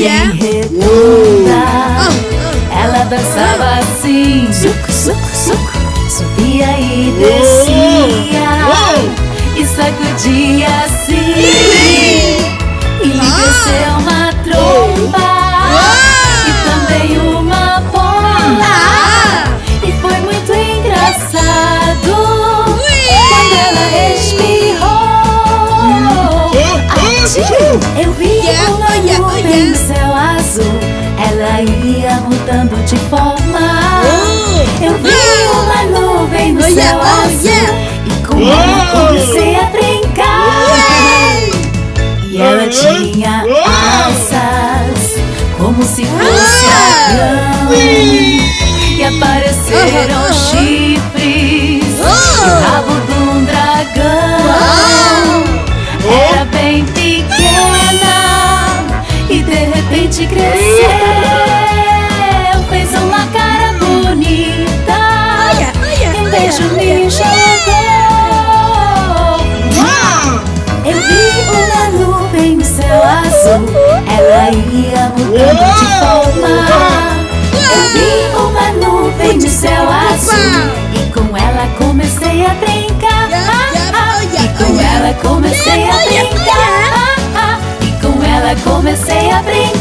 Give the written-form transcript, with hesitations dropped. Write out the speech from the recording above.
bem redonda. Ela dançava assim, suco, suco, suco. Subia e descia e sacudia assim. E lhe desceu uma tromba e também uma bola. E foi muito engraçado quando ela espirrou. Eu vi uma nuvem no céu azul, ela ia mudando de forma. Eu vi uma nuvem no céu azul e com ela comecei a brincar. E ela tinha asas como se fosse avião, e apareceram chifres e o rabo de um dragão. Era bem pequena e de repente cresceu, fez uma cara bonita e um beijo me jogou. Eu vi uma nuvem no céu azul, ela ia mudando de forma. Eu vi uma nuvem no céu azul e com ela comecei a brincar. E com ela comecei a brincar. E com ela comecei a brincar.